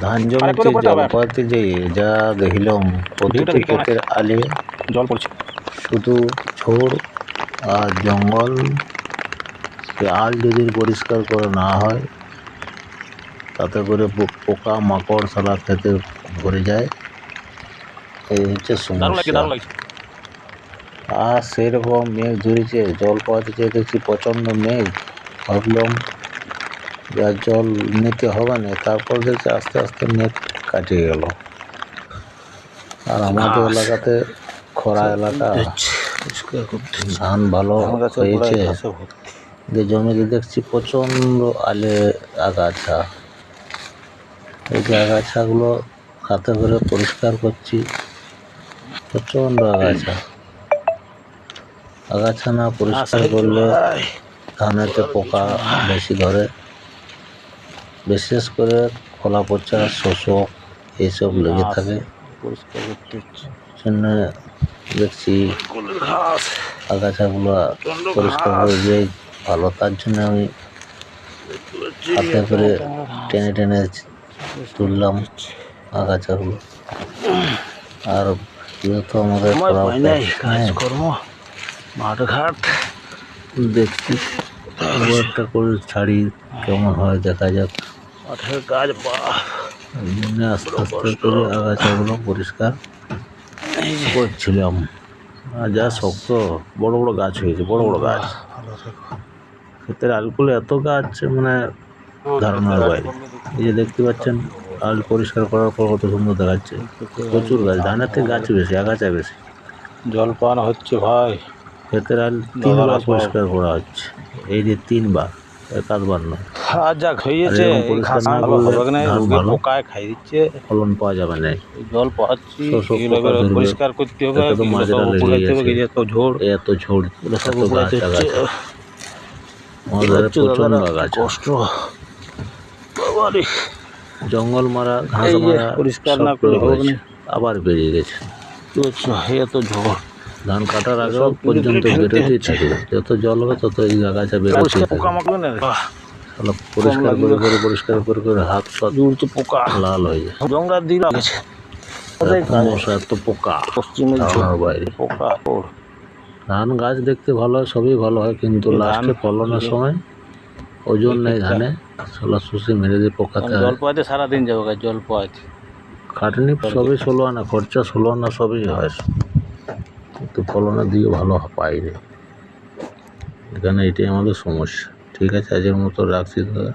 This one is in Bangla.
ধান জমিতে জল পাতে যেয়ে যা দেখিলাম প্রতিটি ক্ষেতের আলে জল পড়ছে, শুধু ঝোড় আর জঙ্গল। সে আল যদি পরিষ্কার করে না হয় তাতে করে পোকা মাকড় সারা খেতে ভরে যায়। এই হচ্ছে সমস্যা। আর সেরকম মেঘ ধরেছে, জল পাওয়াতে চেয়ে দেখছি প্রচণ্ড মেঘ। ভাবলাম যার জল নিতে হবে না, তারপর দেখছি আস্তে আস্তে মেঘ কাটিয়ে গেল। আর আমাদের এলাকাতে খরা এলাকা, ধান ভালো হয়েছে, যে জমিতে দেখছি প্রচণ্ড আলে আগাছা। এই যে আগাছাগুলো হাতে করে পরিষ্কার করছি, প্রচণ্ড আগাছা। আগাছা না পরিষ্কার করলে ধানেতে পোকা বেশি ধরে, বিশেষ করে খোলা পচা শোষক এইসব লেগে থাকে। পরিষ্কার করতে জন্য দেখছি আগাছাগুলো পরিষ্কার করে দিলেই ভালো। তার জন্য আমি হাতে করে টেনে টেনে তুললাম আগাছাগুলো। আর যেহেতু আমাদের কাজকর্ম মাঠ ঘাট দেখছি, একটা করে ছাড়ি কেমন হয় দেখা যাক। মাঠের কাজ আস্তে আস্তে করে আগাছাগুলো পরিষ্কার করছিলাম। আর যা শক্ত বড় বড় গাছ হয়েছে, বড় বড় গাছ। ক্ষেতের আলগুলো এত গাছ মানে ধারণার বাইরে। এই যে দেখতে পাচ্ছেন আল পরিষ্কার করার পর কত সুন্দর দেখাচ্ছে, প্রচুর গাছ। ধানের থেকে গাছ বেশি, আগাছা বেশি। জল পাওয়ানো হচ্ছে ভাই। ক্ষেতের আল 3 বার পরিষ্কার করা হচ্ছে, এই যে 3 বার, একাধবার নয়। যা হয়েছে পরিষ্কার না করলে ধান ভালো পোকায় খাই দিচ্ছে, ফলন পাওয়া যাবে না। জল পাচ্ছি পরিষ্কার করতে হবে, মাজরা লেগে গেছে, এত ঝোড়, এত গাছ আগাছা, আমাদের প্রচন্ড আগাছা। কষ্ট বাবারে। জঙ্গল মারা, ঘাস মারা, পরিষ্কার না করে হয়েছে, আবার বেরিয়ে গেছে। এত ঝড়, ধান কাটার আগেও পর্যন্ত বেরোতেই থাকে। যত জল হবে তত এই আগাছা বেরোতেই থাকে। পরিষ্কার করে করে পরিষ্কার করে করে হাত পাত পোকা লাল হয়ে যায়। জংরা দিল মশা, এত পোকা ধারণার বাইরে। ধান গাছ দেখতে ভালো হয়, সবই ভালো হয়, কিন্তু লাস্টে ফলনের সময় ওজন নেই ধানে, সলা শুষে মেরে দিয়ে পোকাতে হয়। জল পাওয়াতে সারাদিন যাবো, জল পাওয়াতে খাটনি সবই 16 আনা, খরচা 16 আনা, সবই হয়, কিন্তু ফলনের দিকে ভালো পাইনি। এখানে এটাই আমাদের সমস্যা। ঠিক আছে, আজকের মতো রাখছি দাদা।